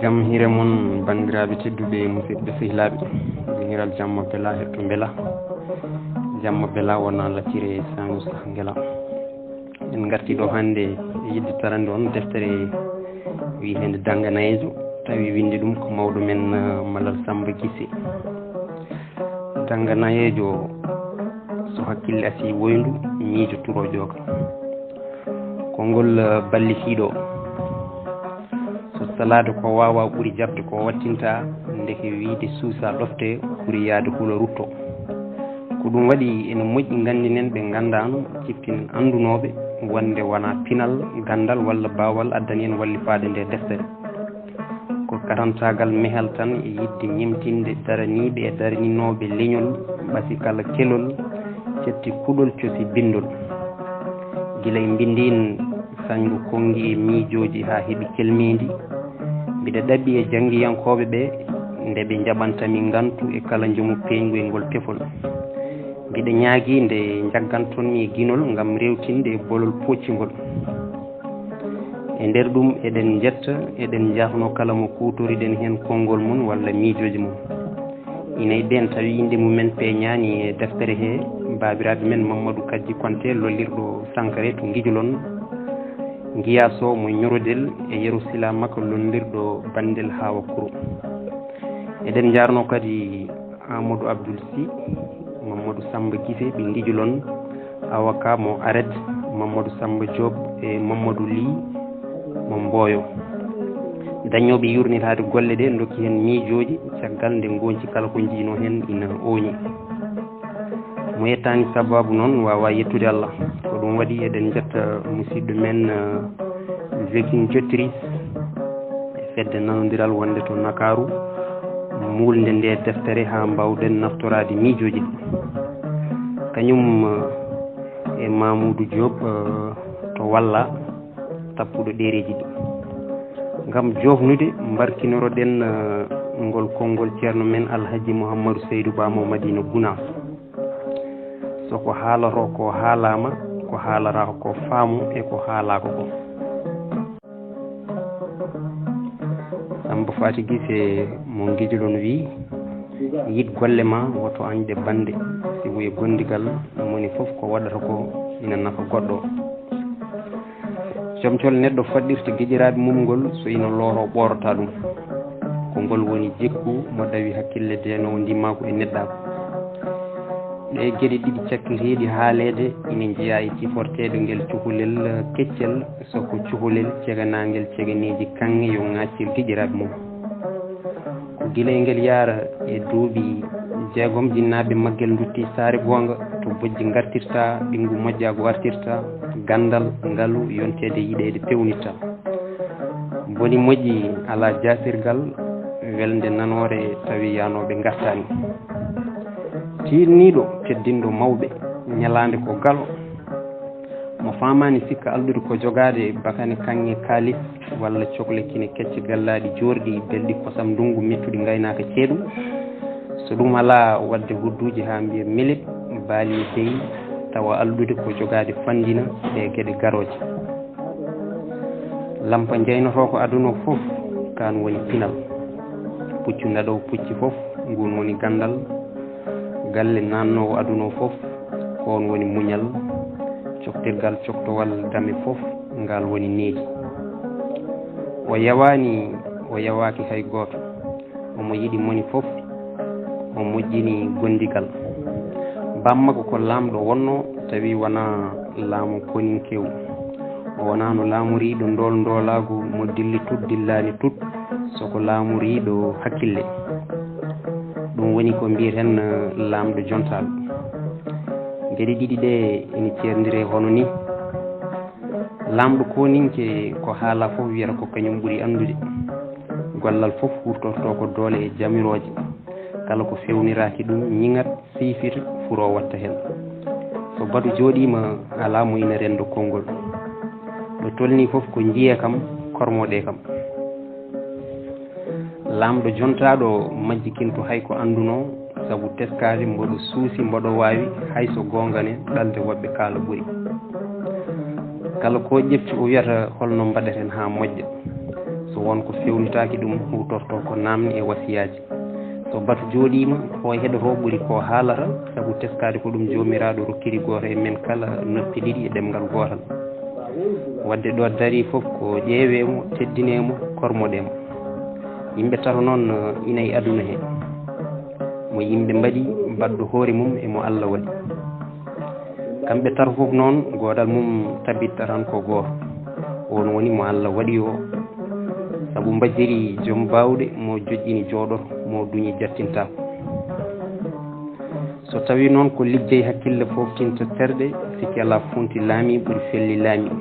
jam hire mon bandiraɓe tedduɓe musidɓe sehilaɓe hiral jamma bela hetto bela jamma bela wona laccire sangus ngela en garti ɗo hande yidde tarande on deftere wiyetende danganayejo tawi windi ɗum ko mawɗo men Malal Samba Guissé. Danganayejo so hakkille asi woyndu miijo turo joka kongol ballitiɗo so salade ko wawa ɓuuri jabde ko wattinta ndeke wiide suusa ɗofte ɓuuri yaade huula rutto ko ɗum waɗi ene moƴƴi gandinen ɓe gandano ciftinen andunoɓe wonde wona pinal gandal walla bawal addani en wallifaade nde deftere ko karantagal mehal tan e yidde ñemtinde daraniɓe e daraninoɓe leñol ɓasi kala kelol cetti kuɗol cosi bindol gila e mbindin sañgu kongi e miijoji ha heeɓi kelmidi mbiɗa ɗaɓɓi e jangguiyankoɓe ɓe nde ɓe jaɓantami gantu e kala joomu peñgu e ngol tefol mbiɗa ñaagui nde jaggantonmi e guinol gam rewtinde e bolol poccigol e nder ɗum eɗen jetta eɗen jahno kala mo kutoriɗen hen konngol mum walla miijoji mum inay ɓen tawi inde mumen peñani e deftere he babiraɓe men Mamadou Kadji Konté lollirɗo Sankare to Guijolon Guiyaso mo ñorodel e Yerusalem makko lollirɗo Bandel Hawa Kouro eɗen jarno kadi Amadou Abdoul Sy Mamadou Samba Guissé ɓe Guijolon avocat mo Ared Mamadou Samba Diop e Mamadou Ly mo Mboyo dañoɓe yurnitade golle ɗe dokki hen miijoji caggal nde gonci kala ko jiino hen ina ooñi mo yettani sababu noon wawa yettude Allah ko ɗum waɗi eɗen jetta musidɗo men Zekin Jottrice e fedde nanodiral wonde to Nakaru mulde nde deftere ha mbawɗen naftorade miijoji kañum e Mamoudou Diop to walla tappuɗo ɗereji ɗi gam jofnude mbarkinoroɗen ngol konngol ceerno men Alhaji Mouhamadou Seydou Ba mo Madina Gounas soko haalato ko haalama ko haalara ko faamu e ko haalako ko Samba Fati Guissé mo Guijolon wi yid golle ma woto añde bande si woye gondigal moni foof ko waɗata ko ina nafa goɗɗo comcol neɗɗo faɗɗirta gueƴiraɓe mum ngol so ina looro ɓorota ɗum ko ngol woni jikku mo dawi hakkille denowo ndimako e neɗɗako ɗe gueɗe ɗiɗi cakkiteɗi haalede ina jeeya e ciforteɗo ngel cukalel keccel soko cukalel ceganagel ceganeji kanŋe yo ŋaccel gueƴiraɓe mum ko guila e ngel yaara e duuɓi jeegom jinnaɓe maggel dutti saare gonga to bojji gartirta ɗinggu moƴƴago wartirta gandal ngaalu yontede yiɗede pewnitta boni moƴƴi ala jasirgal welde nanore tawi yanoɓe gartani tirniɗo teddinɗo mawɓe ñalande ko galo mo famani sikka alɗude ko jogade bakane kanŋe kalis walla cohle kine kecce gallaɗi jorɗi belɗi kosam ndungu mettuɗi gaynaka ceeɗu so ɗum ala wadde hudduji ha mbiya melit baali dey tawa alɗude ko jogade fandina e gueɗe garoje lampa jeynoto ko aduna foof kan woni pinal puccu naɗow pucci foof ngun woni gandal galle nannowo aduna foof ko on woni muñal coktirgal coktowal dame foof ngal woni needi o yawani o yawaki hay goto omo yiɗi moni foof o moƴƴini gondigal bammakko ko laamɗo wonno tawi wona laamu koninkew o wonano laamuriɗo ndol ndolagu mo dilli tut dillani tut soko laamuriɗo hakkille ɗum woni ko mbiyeten laamɗo jontaɗo gueɗe ɗiɗi ɗe ene ceerdire hono ni laamɗo koninke ko haala foof wiyata ko kañum ɓuuri andude gollal foof hurtoto ko doole e jamiroje kala ko fewniraki ɗum ñigat siifita furo watta hen so baɗo jooɗima ala mo ina rendo konngol ɗo tolni foof ko jiiye kam kormoɗe kam laamɗo jontaɗo majjikinto hay ko anduno saabu teskade mboɗo suusi mboɗo wawi hayso gongane ɗalde woɓɓe kaala ɓuuri kala ko ƴefti o wiyata holno mbaɗeten ha moƴƴa so wonko fewnitaki ɗum hutorto ko namni e wasiyaji so batu jooɗima ko heɗoto ɓuuri ko haalata saabu teskade ko ɗum jomiraɗo rokkiri goto e men kala noppi ɗiɗi e ɗemgal gotal wadde ɗo dari fof ko ƴeewemo teddinemo kormoɗemo yimɓe tato noon ina e aduna he mo yimɓe mbaɗi badɗo hoore mum emo Allah waɗi kamɓe tato fof noon godal mum tabitta tan ko goto on woni mo Allah waɗi o saabu mbajiri joom bawɗe mo joƴƴini jooɗoto mo duñi jattintako so tawi noon ko liggey hakkille foftinta terɗe sikki ala funti laami ɓuri felli laami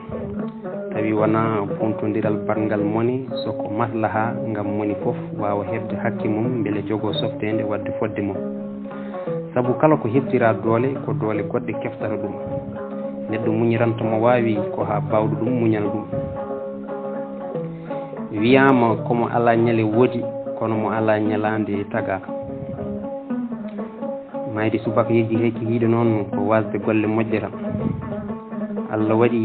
tawi wona funtodiral bangal mone soko maslaha ngam moni fof wawa hebde hakke mum beele jogo softede wadde fodde mum saabu kala ko heftira doole ko doole goɗɗe keftata ɗum neɗɗo muñiranta mo wawi ko ha bawɗo ɗum muñana ɗum wiyama komo ala ñale woodi kono mo ala ñalande tagaka mayde subaka yejji hekki hiide noon ko wasde golle moƴƴe tan Allah waɗi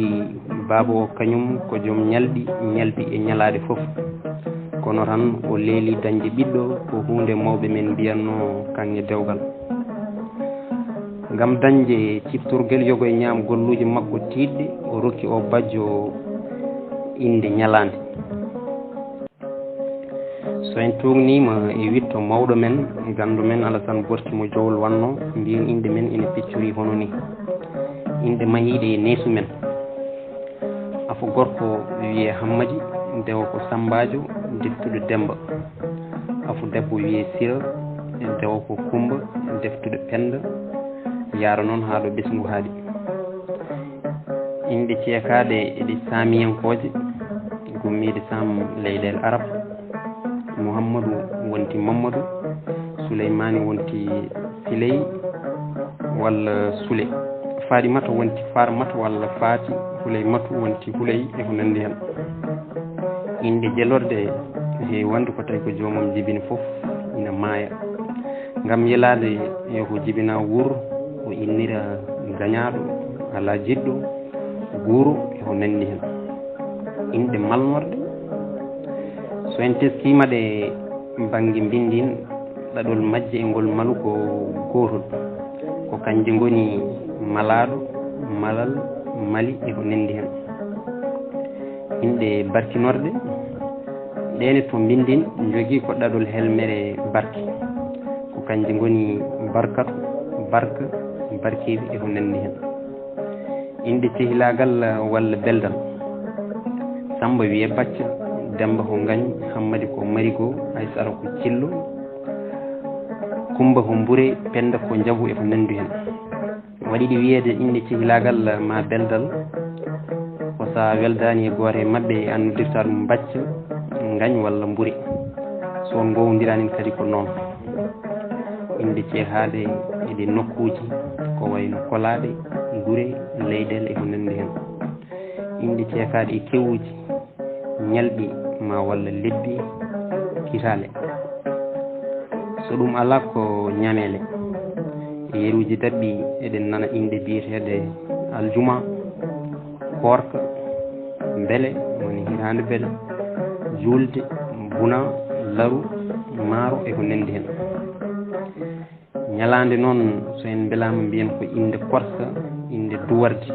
baaba o kañum ko joom ñalɗi e ñalade fof kono tan o leeli dañde ɓiɗɗo ko hunde mawɓe men mbiyanno kanŋe dewgal ngam dañde ciftorgel yogo e ñaam golluji makko tiiɗɗe o rokki o bajjo inde ñalande so en tugnima e witto mawɗo men gandu men Alassane Borti mo jowol wanno mbiyen inde men ene peccori hono ni inde mahiɗe e neesu men afo gorko wiye Hammadi dewo ko Sambajo deftuɗo Demba afo debbo wiye Sira dewo ko Kumba deftuɗo Penda yara noon ha ɗo ɓesgu haaɗi inde ceekade eɗi samiyankoje gummide sam leyɗele arab Mouhammadou wonti Mamadou Souleymani wonti Siley walla Soule Farimata wonti Farmata walla Faati Huleymatu wonti Huley e ko nandi hen inde jelorde he wonde ko tawi ko jomum jibini fof ina maaya ngam yelade e ko jibina wuro o innira gañaɗo ala jiɗɗo guuro e ko nandi hen inde malnorde so en teskima ɗe banggue mbindin ɗaɗol majje e ngol malu ko gotol ko kanje goni malaɗo malal mali e ko nandi hen inde barkinorde ɗene to mbindin jogui ko ɗaɗol helmere barke ko kanje goni barkatu barka barkeɓe e ko nandi hen inde cehilagal walla beldal Samba wiye Bacca Demba ko Gañ Hammadi ko Marigo Aysara ko Cillo Kumba ko Mbure Penda ko Jabu e ko nandi hen waɗiɗi wiyede inde cehilagal ma beldal ko sa weldani e goto e mabɓe annodirta ɗum Bacca Gañ walla Mbure so on gowdirani kadi ko noon inde ceehade eɗe nokkuji ko wayno Kolaɗe Gure leyɗele e ko nandi hen inde ceekade e kewuji ñalɓi ma walla lebbi kitale so ɗum ala ko ñamele yeruji dabɓi eɗen nana inde biyeteɗe aljuma korka beele woni hirande beele julde buna laru maaro e ko nandi hen ñalande noon so en belama mbiyen ko inde korka inde duwarde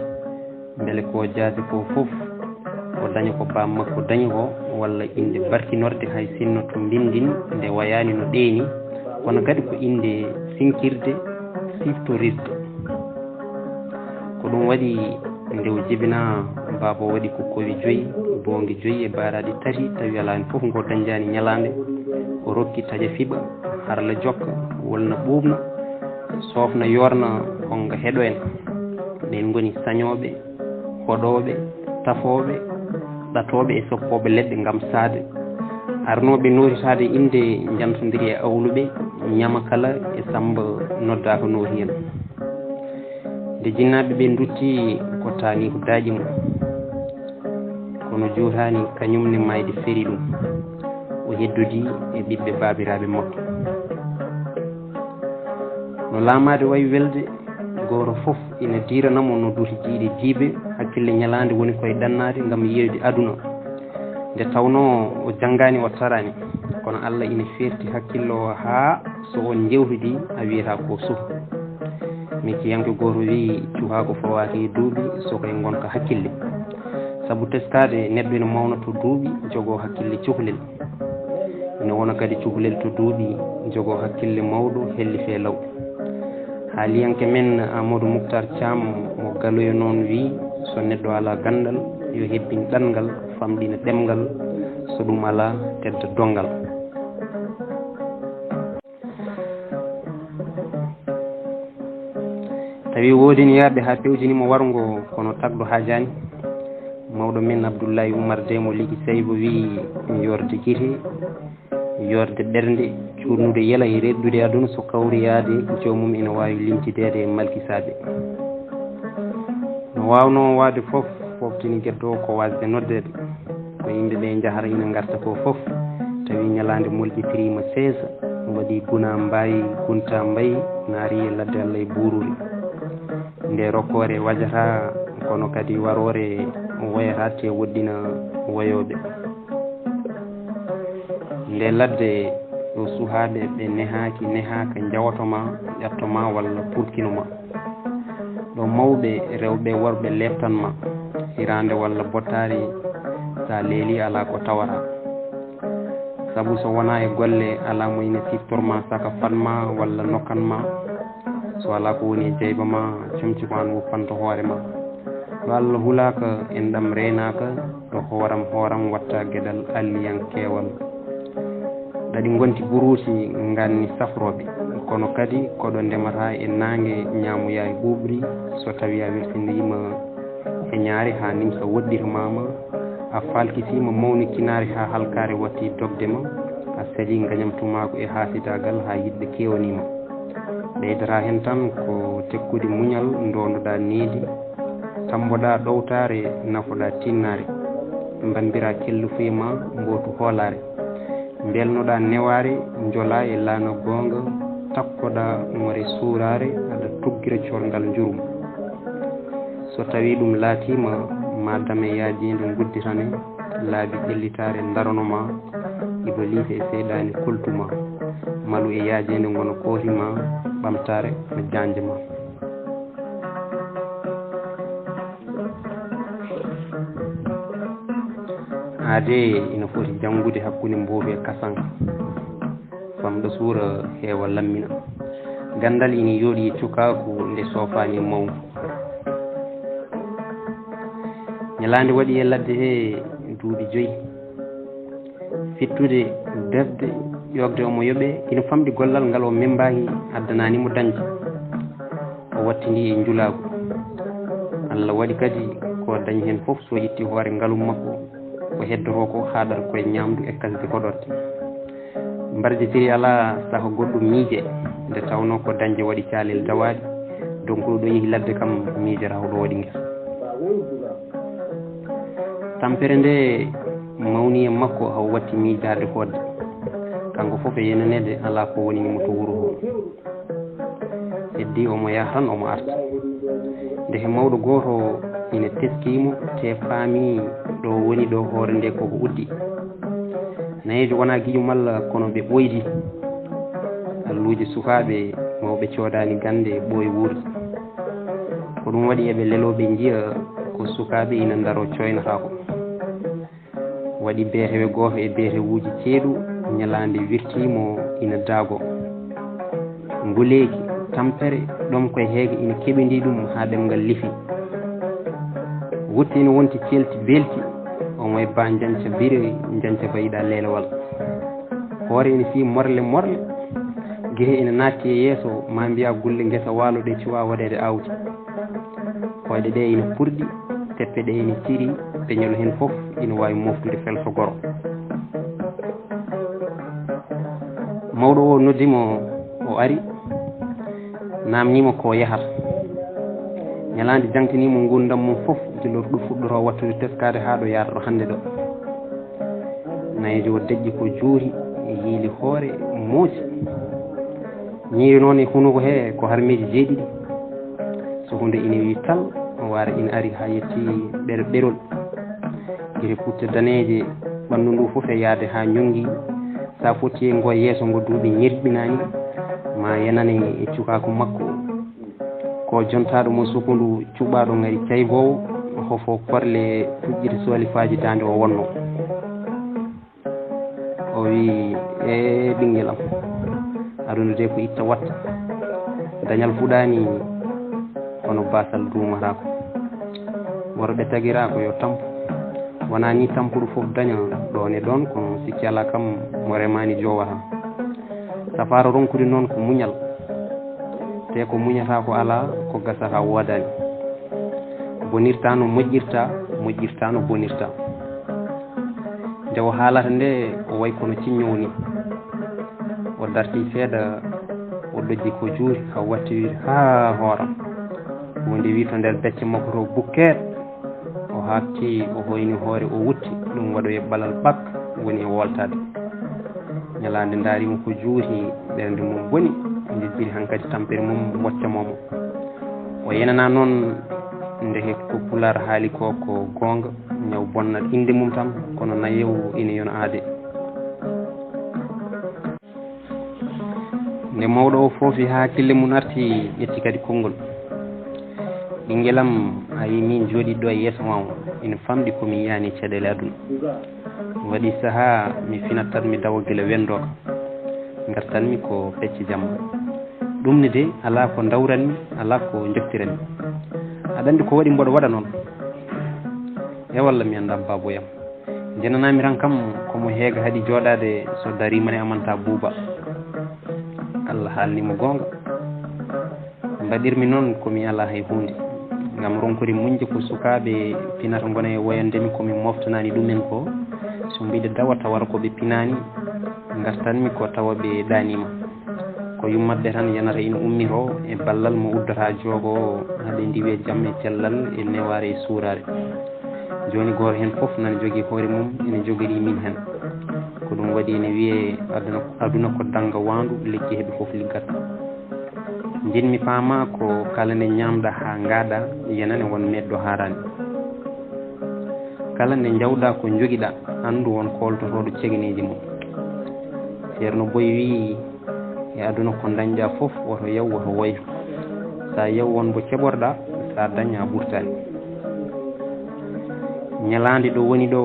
beele ko jaade ko fof o daña ko bam makko dañi ko walla inde barkinorde hay sinno to mbindin nde wayani no ɗeeni kono kadi ko inde sinkirde siftorirde ko ɗum waɗi nde o jibina baba waɗi ko kowi joyyi bongi joyyi e baraɗi tati tawi alani fof ngo dañjani ñalande o rokki taƴa fiɓa harla jokka wolna ɓuɓna sofna yorna onga heɗo en ɓen goni sañoɓe hoɗoɓe tafoɓe ɗatoɓe e soppoɓe leɗɗe gam saade arnoɓe noritade inde jantodiri e awluɓe ñama kala e Samba nodda ko noti hen nde jinnaɓe ɓe dutti ko tani ko daaƴi mum kono jotani kañumne mayde feri ɗum o heddodi e ɓiɓɓe babiraɓe makko no laamade wayi welde goto fof ina diranamo no duti jiiɗe jiibe hakkille ñalande woni koye ɗannade gam yeyde aduna nde tawno o janngani o tarani kono Allah ina ferti hakkillo ha so on jewtidi a wiyata ko suh mi kiyanke goto wi cuhako fawaki duuɓi sokoye gonka hakkille sabu teskade neɗɗo ene mawna to duuɓi jogo hakkille cuhlel ene wona kadi cuhlel to duuɓi jogo hakkille mawɗo helli fe law haaliyanke men Amadou Moukhtar Thiam mo galoyo noon wi so neɗɗo ala gandal yo hebbin ɗanngal famɗina ɗemgal so ɗum ala tedda dongal tawi woodini yarde ha pewjinimo wargo kono tagɗo hajani mawɗo men Abdoulaye Oumar Demo Ligi Seybo wi yorde guite yorde ɓernde curnude yela e reddude aduna so kawriyade jomum ina wawi limtidede e malkisaɓe no wawno wade foof foftini gueddo ko wasde noddede ko yimɓeɓe jahara ina garta ko foof tawi ñalande molƴitirima 16 waɗi guna mbayi gunta mbayi naari e ladde Allah e bururi nde rokkore wajata kono kadi warore woyata te woɗɗina woyoɓe nde ladde ɗo suhaɓe ɓe nehaka jawatoma ƴettoma walla purkinoma ɗo mawɓe rewɓe worɓe lebtanma hirande walla bottari sa leeli ala ko tawata sabu so wona e golle ala mo ina siftorma saka fatma walla nokkanma so ala ko woni e jeyba ma comci ko an woppanto hoorema ɗo Allah hulaka en ɗam renaka ɗo hooram watta gueɗal alliyankewal ɗaɗi gonti buruti ganni safroɓe kono kadi koɗo ndemata e nangue ñamuya e ɓuɓri so tawi a weltinima e ñaari ha nimsa woɗɗirmama a falkitima mawnikinari ha halkare watti dogdema a sali gañamtumako e hasidagal ha yidɓe kewanima ɓeydata hen tan ko tekkude muñal dondoɗa needi tamboɗa ɗowtare nafoɗa tinnare bambira kellufuyma mbotu hoolare belnoɗa neware jola e laana gonga takkoɗa more suurare aɗa tuggira corngal jurum so tawi ɗum laatima madame yaajinde gudditane laabi ƴellitare daranoma ibalise e seeɗani koltuma malu e yaajinde gono kootima ɓamtare no janjema ade ina foti jangude hakkude mboobi e kasanka famɗo suura heewa lammina gandal ina yooɗi cukaku nde sofani mawdu ñalande waɗi e ladde he duuɓi 5 fittude defde ƴogde omo yoɓe ina famɗi gollal ngal o membaki addananimo dañde o wattindi e julagu Allah waɗi kadi ko dañi hen foof so itti hoore ngalum makko ko heddoto ko haɗata koye ñamdu e kasde hoɗorde mbarjitiri ala saka goɗɗum miije nde tawno ko dañde waɗi calel dawaɗi donc ɗo yeehi ladde kam miijata ko ɗo waɗi ngesa tampere nde mawni e makko haw watti miijade hodde kanko fof e yenanede ala ko woni nimo to wuuro ho heddi omo yaha tan omo arta nde he mawɗo goto ina teskimo te faami ɗo woni ɗo hoore nde koko uddi nayejo wona guiƴo malla kono ɓe ɓoydi alluji sukaɓe mawɓe coodani gande ɓooye wuurdi ko ɗum waɗi eɓe leloɓe jiiya ko sukaɓe ina daro coynatako waɗi beetewe goto e beetewuji ceeɗu ñalande wirtimo ina daago nguleeki tampere ɗom koye heege ina keɓidi ɗum ha ɗemgal lifi wutti ina wonti celti belti omo e ba janca bire janca bayiɗa lelewal hoore ina fi morle guehe ina natti e yeeso ma mbiya gulle guesa waalo ɗe cuwa waɗede awdi hoyɗe ɗe ina purɗi teppe ɗe ina tiri peñol hen foof ina wawi moftude felso goro mawɗo o noddimo o ari namnimo ko yahata ñalande jangtinimo gurdam mum foof jilor ɗo fuɗɗoro wattude teskade ha ɗo yaata ɗo hande ɗo nayijo o deƴƴi ko juuri e yiili hoore moosi ñiiri noon e hunuko he ko harmiji jeeɗiɗi so hunde ina wi tal o wara ina ari ha yetti ɓerol guite putte daneje ɓanndu ndu fof e yaade ha ñongi sa foti e ngo yeeso ngo duuɓi ñerɓinani ma yenane e cukako makko ko jontaɗo mo sukundu cuɓaɗo ngari caygowo hofo korle puƴƴiri solifaji dande o wonno o wi e ɓinguelam aduna de ko itta watta dañal fuɗani kono basal duumatako worɓe tagira ko yo tampo wona ni tampuɗo fof daña ɗon e ɗon kono sikki ala kam mo remani jowata safaro ronkude noon ko muñal te ko muñata ko ala ko gasata wodani bonirta no moƴƴirta no bonirta nde o haalata nde o way kono ciññowo ni o darti seeɗa o ɗojji ko juuri ha wattiri ha hooram wonde wi to nder becce makko to bukkeet o hatti o hoyni hoore o wutti ɗum waɗoye ɓalal ɓak woni e woltade ñalande daarimo ko juuri ɓernde mum boni jibbiri hankkadi tampere mum waccamomo o yenana noon ndeke ko pular haali ko gonga ñaw bonnat inde mum tan kono nayew ina yona aade nde mawɗo o foofi ha hakkille mum arti ƴetti kadi konngol ɓinguelam a wi min jooɗiɗo e yeeso ma ina famɗi komi yiyani caɗele aduna waɗi saaha mi finat tan mi dawa guila wendoka gartanmi ko pecce jamma ɗum ne de ala ko dawranmi ala ko joftiranmi aɗa andi ko waɗi mboɗo waɗa noon e walla mi anda baboyam jenanami tan kam komo heega haɗi jooɗade so darimane amanta buuba Allah haalnimo gonga mbaɗirmi noon komi ala hay hunde ngam ronkude muñde ko sukaɓe pinata gona e woyandemi komi moftanani ɗumen ko so mbiɗe dawa tawara koɓe pinani gartanmi ko tawa ɓe ɗanima ko yummatɓe tan yanata ina ummito e ballal mo uddata joogo o haɗe ndiwe jaam e cellal e neware e suurare joni goto hen foof nane jogui hoore mum ene jogori min hen ko ɗum waɗi ene wiye aduna ko danga wandu lekki heeɓe foof liggat jinmi paama ko kala nde ñamɗa ha gaɗa yenane won meɗɗo harani kala nde jawɗa ko joguiɗa andu won koltotoɗo cegeneji mum ceerno boy wi e aduna ko dañƴa foof woto yaw woto woyto sa yaw won bo keɓorɗa sa daña ɓurtani ñalande ɗo woni ɗo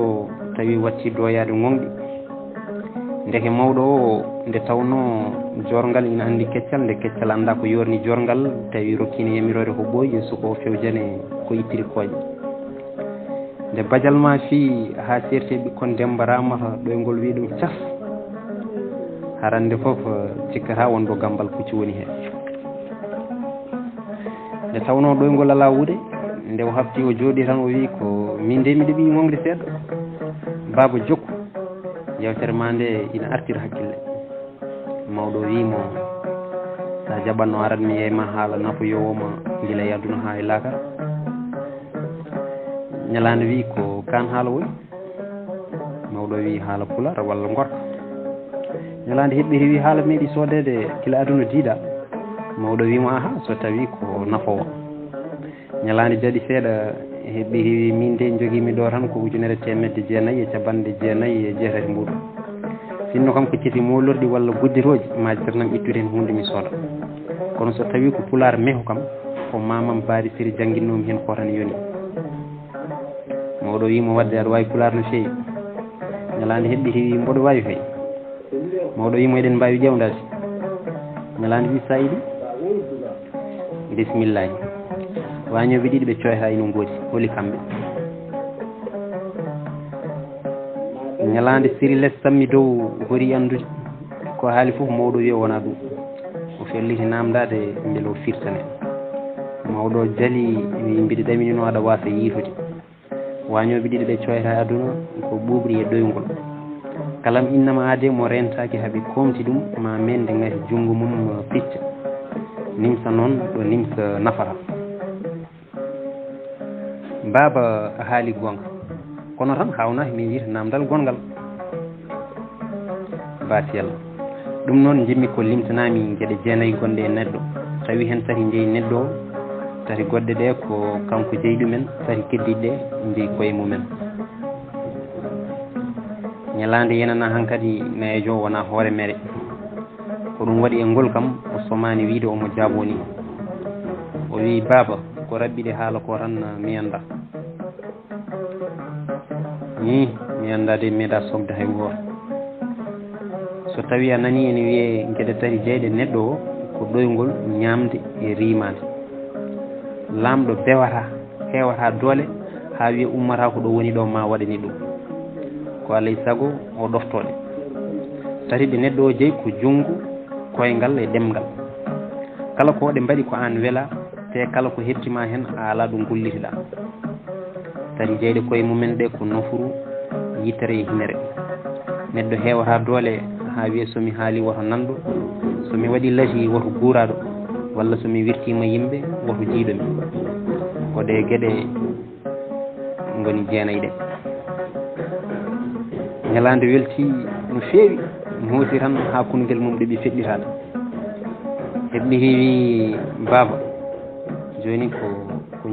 tawi watti doyade gonɗi ndeke mawɗo o nde tawno jorgal ina andi keccal nde keccal anda ko yorni jorgal tawi rokkine yamirore ko ɓooyi suko o fewjane ko ittiri kooƴe nde badial ma fi ha serti ɓikkon Demba Ramata ɗoygol wi ɗum cas harande foof cikkata wonɗo gambal pucci woni hen nde tawno ɗoygol ala wuuɗe nde o hafti o jooɗi tan o wi ko min de miɗe ɓi wonde seeɗa baba jokku yewtere ma nde ina artira hakkille mawɗo wimo sa jaɓanno aranmi yeyma haala nafa yowoma guila e aduna ha e lakara ñalande wi ko kan haala woy mawɗo wi haala pular walla gorka ñalande heɓɓiri wi haala meeɗi sodede guila aduna diiɗa mawɗo wimo aha so tawi ko nafowo ñalande jaɗi seeɗa heɓɓiri wi min de joguimi ɗo tan ko 1999 mbuɗo sinno kam ko ceti molorɗi walla guddiroji majitornam ittude hen hunde mi sooda kono so tawi ko pular meho kam ko mamam baari siri jangguinnomi hen ko tan yoni mawɗo wimo wadde aɗa wawi pular no fewi ñalande heɓɓiri wi mboɗo wawi fay mawɗo wimo eɗen mbawi ƴewdade ñalande wi sa yiɗi bisimillahi wañoɓe ɗiɗi ɓe coyata ino goodi holi kamɓe ñalande siri less sammi dow hori andude ko haali foof mawɗo wiya wona ɗum o felliti namdade beele o firtane mawɗo jaali wi mbiɗa ɗaminino aɗa wasa yiitude wañoɓe ɗiɗi ɓe coyata aduna ko ɓuɓri e ɗoygol kalam innama aade mo rentaki haaɓe komti ɗum ma mende ngati junngo mum picca nimsa noon ɗo nimsa nafata baba haali gonga kono tan hawnaki min yiita namdal gongal basiyal ɗum noon jimmi ko limtanami gueɗe jeenayyi gonɗe e neɗɗo tawi hen tati jeeyi neɗɗo o tati goɗɗe ɗe ko kanko jeeyi ɗumen tati keddiɗe jeeyi koye mumen ñalande yenana hankadi nayejo wona hoore mere ko ɗum waɗi e ngol kam o somani wiide omo jaaboni o wi baba ko rabbiɗe haala ko tan mi anda mi anda de meeɗa sogde hay goto so tawi a nani ene wiye gueɗe tati jeyɗe neɗɗo o ko ɗoygol ñamde e rimade lamɗo bewata hewata doole ha wiya ummata ko ɗo woni ɗo ma waɗani ɗum ko alay saago o ɗoftoɗe tati ɗe neɗɗo o jeeyi ko junngo koyngal e ɗemgal kala ko ɗe mbaɗi ko an weela te kala ko hettima hen a ala ɗum gullitiɗa tati jeyɗe koye mumen ɗe ko nofuru yitere e hinere neɗɗo hewata doole ha wiya somi haali woto nanɗo somi waɗi lati woto guuraɗo walla somi wirtima yimɓe woto jiiɗomi ko ɗe gueɗe goni jeenayi ɗe ñalande welti no feewi mi hoosi tan ha kungel mum ɗeɓi feɗɗitade heɓɗiri wi baba joni ko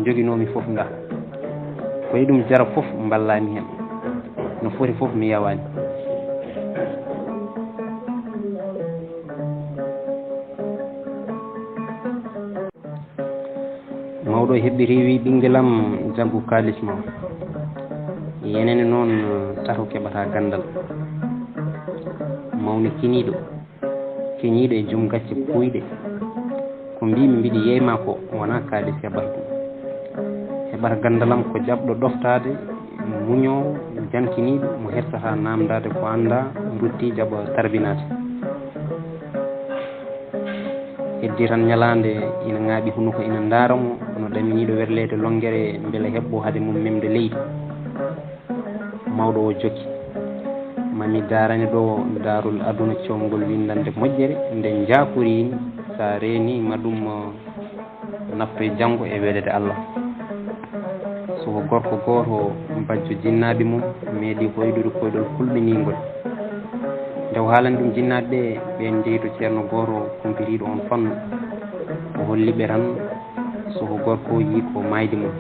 joguinomi foof nga koye ɗum jara foof ballami hen no foti foof mi yawani mawɗo heɓɓiri wi ɓinguelam jaggu kalis ma yenene noon tato keɓata gandal mawni kiniɗo e joom gacce puyɗe ko mbimi mbiɗi yeyma ko wona kalis heɓata ɗum heɓata gandalam ko jaɓɗo ɗoftade muñowo jankiniɗo mo hersata namdade ko anda rutti jaɓa tarbinade heddi tan ñalande ina ŋaaɓi hunuko ina daramo no ɗaminiɗo werlede longere beele heɓɓo haade mum memde leydi mawɗo o jokki mami darani ɗo darol aduna comgol windande moƴƴere nde jakurini sa reeni ma ɗum nafto e janggo e welede Allah soko gorko goto bajjo jinnaɓe mum meeɗi hoydude koyɗol kulɓiningol nde o haalani ɗum jinnaɓe ɓe ɓen jeeyi to ceerno goto kumpitiɗo on fannu o holliɓe tan soko gorko yi ko mayde mum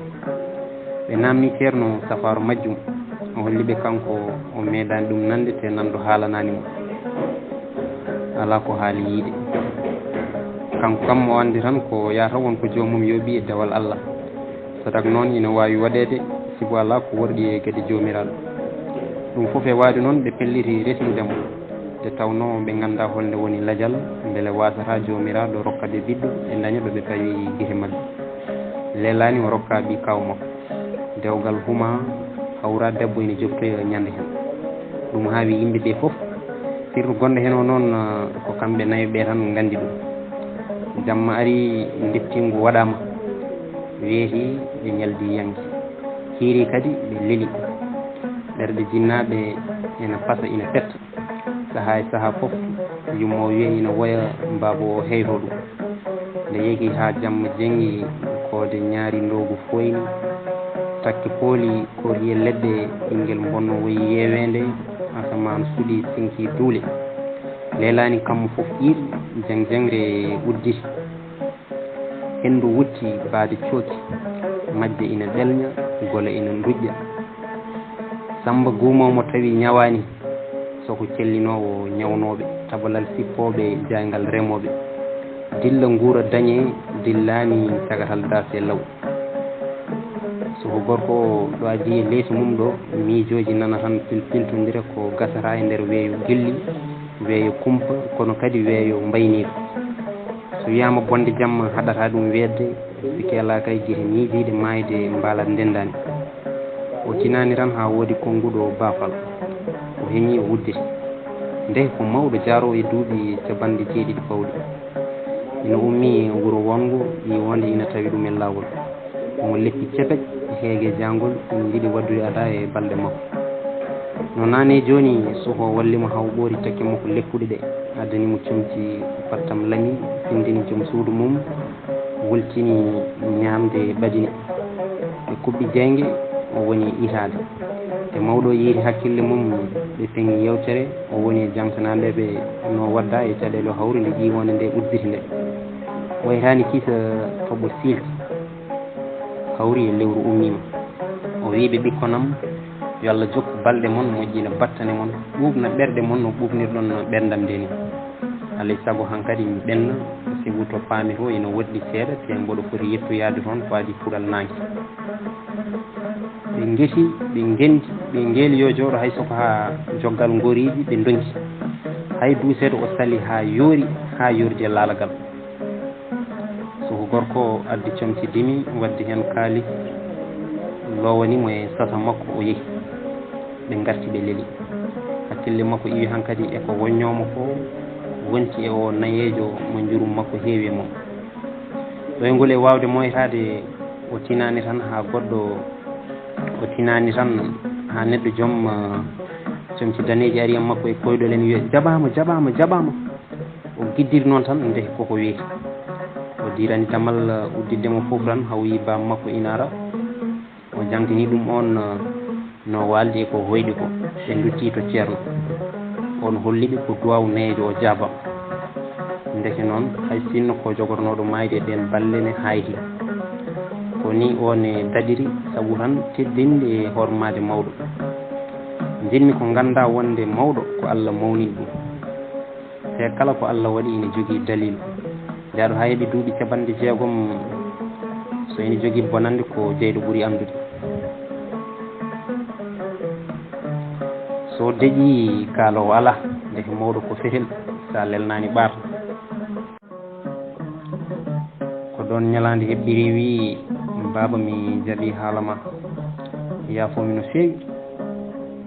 ɓe namni ceerno safaru majjum o holliɓe kanko o meeɗani ɗum nande te nanɗo haalanani mum ala ko haali yiide kanko kam o andi tan ko yata wonko jomum yooɓi e dewal Allah so tak noon ina wawi waɗede sibo ala ko worɗi e gueɗe jomiraɗo ɗum foof e waade noon ɓe pelliti resnidemo nde tawno ɓe ganda holnde woni ladial beele wasata jomiraɗo rokkaɓe ɓiɗɗo e daña ɗo ɓe tawi guite mabɓe lelani o rokka bi kaw makko dewgal huma hawra debbo ene joftoya ñande hen ɗum haawi yimɓeɓe foof sirru gonɗo hen o noon ko kamɓe nayyo ɓe tan gandi ɗum jamma ari deptingu waɗama weeti ɓe ñaldi yanki hiiri kadi ɓe leeli ɓerɗe jinnaɓe ene pasa ina petta saaha e saaha foof yummo wiya ina woya mbabo o heyto ɗum nde yeehi ha jamma jengi kode ñaari ndogu foyni takke pooli ko hiye leɗɗe ɓinguel bonno woyi yewede asaman suuɗi sinki duule lelani kammo foof ƴiiɗi jeng jengre udditi hendu wutti baade cooki majje ina ɗelña gole ina dujƴa samba gumomo tawi ñawani soko cellinowo ñawnoɓe tabalal sippoɓe jaygal remoɓe dilla guura dañe dillani cagatal daase law soko gorko ɗo adi e leydi mum ɗo miijoji nana tan piltodira ko gasata e nder weeyo gilli weeyo kumpa kono kadi weeyo mbayniɗo so wiyama bonde jamma haɗata ɗum wedde siki ala kay guite miijiɗe mayde mbalat ndendani o tinani tan ha woodi konguɗo bafal o heeñi o wudditi nde ko mawɗo jaaro e duuɓi capanɗe jeeɗiɗi pawɗi ina ummi wuuro wongo yi wonde ina tawi ɗum e lawol omo leppi cepec heege jangol ina jiiɗi waddude ada e balɗe makko no nane joni soko wallimo haw ɓoori takke makko leppuɗe ɗe addanimo comci pattam lami findini joom suudu mum wultini ñamde ɓadine ɓe kuɓɓi jeygue o woni itade te mawɗo yiiti hakkille mum ɓe peŋi yewtere o woni jamtanaɓeɓe no wadda e caɗele o hawri nde ƴiwonde nde udditi nde waytani kiisa toɓo silti hawri e lewru ummima o wiɓe ɓikkonam yo Allah jokku balɗe mon moƴƴina battane mon ɓuɓna ɓerɗe mon no ɓuɓnirɗon ɓerdam nde ni alay saago hankkadi mi ɓenna si wuto paami to ina woɗɗi seeɗa te mboɗo foti yettoyade toon ko adi puɗal nanki ɓe gesi ɓe gendi ɓe ngeeli yo jooɗo hay soko ha joggal ngoriiji ɓe donki hay duuseeɗo o sali ha yoori ha yoorde laalagal soko gorko addi comci dimi waddi hen kaali lowanimo e sasa makko o yeehi ɓe garti ɓe leeli hakkille makko iwi hankkadi eko woññomo fo wonti e o nayejo mo jurum makko heewi e mum ɗo e ngol e wawde moytade o tinani tan ha goɗɗo o tinani tan ha neɗɗo joom comci daneji ari en makko e koyɗol en wiya jaɓama jaɓama jaɓama o guiddiri noon tan nde koko weeti o dirani damal uddiddemo fof tan hawyi bam makko inara o jangtini ɗum on no waldi e ko hoyɗi ko ɓe dutti to ceerno on holliɓe ko duwaw neejo o jaaba ndeke noon hay sinno ko jogornoɗo mayde ɗen balle ne haydi ko ni on e daɗiri saabu tan teddinde e hormade mawɗo jinmi ko ganda wonde mawɗo ko Allah mawni ɗum te kala ko Allah waɗi ina jogui dalil jaaɗo ha heeɓi duuɓi capanɗe jeegom so ina jogui bonande ko jeyɗo ɓuuri andude so deƴi kaalowo ala ndeke mawɗo ko fetel sa lelnani ɓaata ko ɗon ñalande heɓɓiri wi baba mi jaɓi haalama yaafomi no feewi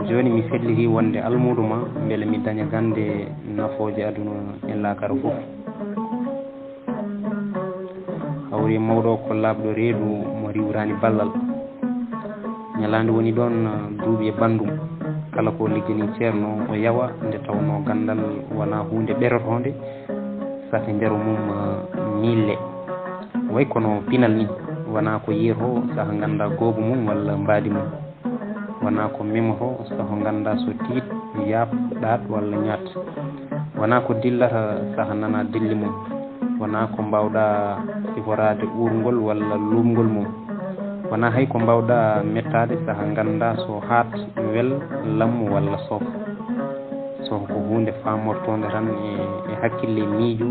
joni mi felliti wonde almudo ma beele mi daña gande nafooje aduna e laakara fof hawri mawɗo ko laaɓɗo reedu mo riwrani ballal ñalande woni ɗon duuɓi e bandum kala ko liggani ceerno o yawa nde tawno gandal wona hunde ɓerotonde saka jaru mum mille way kono pinal ni wona ko yiito saka ganda goobu mum walla mbaadi mum wona ko memoto sako ganda so tiit yaap ɗaat walla ñaat wona ko dillata saka nana dilli mum wona ko mbawɗa siforade ɓurgol walla lumgol mum wona hay ko mbawɗa mettade saka ganda so haat wel lammu walla soof soko ko hunde famortonde tan e hakkille miiju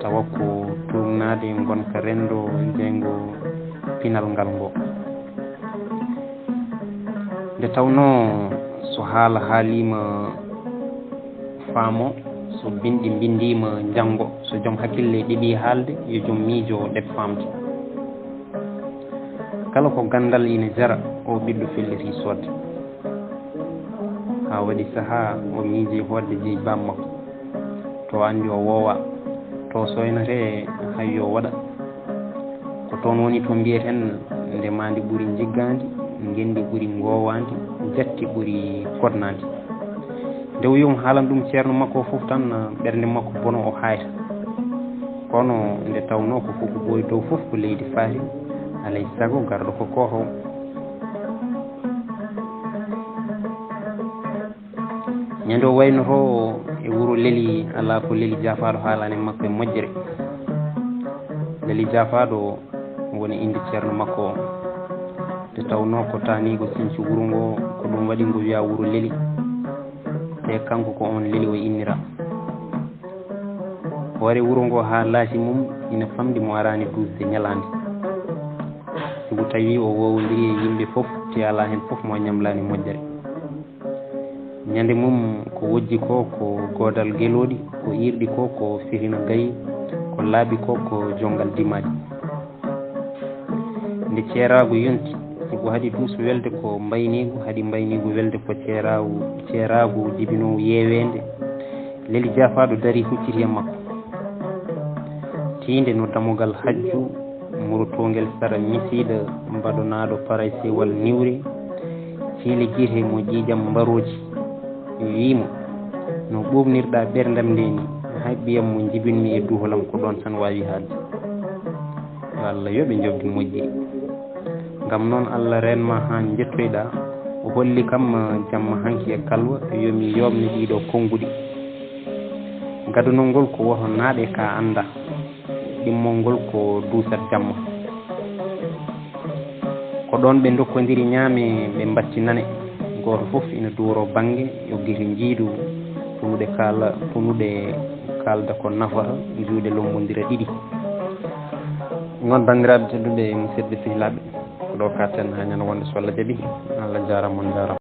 tawa ko tumnade gonka rendo jeygo pinal ngal ngo nde tawno so haala haalima faamo so bindi bindima janggo so joom hakkille ɗiɗi haalde yo joom miijo ɗeb famde kala ko gandal ina jara o ɓiɗɗo felliti sodde ha waɗi saaha o miiji hodde jeeyi bam makko to andi o woowa to soynate hayyo waɗa ko toon woni to mbiyeten ndemandi ɓuuri jiggandi gendi ɓuuri gowandi jatti ɓuuri kodnandi nde o yom haalan ɗum ceerno makko fof tan ɓernde makko bono o hayta kono nde tawno ko fof ko ɓooyi dow fof ko leydi faati alay sago garɗo ko koto ñande o waynoto e wuuro leeli ala ko leeli jaafaɗo haalani makko e moƴƴere leeli jaafaɗo woni inde ceerno makko o nde tawno ko tanigo sinci wuuro ngo ko ɗum waɗi ngo wiya wuuro leeli te kanko ko on leeli o innira hoore wuuro ngo ha laasi mum ina famdi mo arani dusde ñalande sibu tawi o wowodiri e yimɓe fof te ala hen fof mo ñamlani moƴƴere ñande mum ko wojji ko ko godal geloɗi ko irɗi ko ko firina gayi ko laaɓi ko ko jongal dimaji nde ceeragu yonti siko haɗi dus welde ko mbaynigu haɗi mbaynigu welde ko ceeragu jibinowo yewende leeli jaafaɗo dari hucciti e makko tinde no damogal hajju murotogel sara misiɗa mbaɗonaɗo paraysewal niwre fiili guite mo jiijam mbaroji wiimo no ɓuɓnirɗa ɓerdam nde ni hay ɓiyam mo jibinmi e duholam ko ɗon tan wawi haalde yo Allah yoɓe jobdi moƴƴiri ngam noon Allah renma ha jettoyɗa o holli kam jamma hanki e kalwa yomi yomni ɗiɗo konnguɗi gadunol ngol ko woto naaɗe ka anda ɗimmol ngol ko duusat jamma ko ɗon ɓe dokkodiri ñaame ɓe batti nane goto fof ina duworo banggue yo guiri jiidu tunude kalda ko nafa juuɗe lommodira ɗiɗi gon bandiraɓe tedduɓe musidɓe sehilaɓe ko ɗo katten ha ñande wonde so Allah jaaɓi Allah jarama on jarama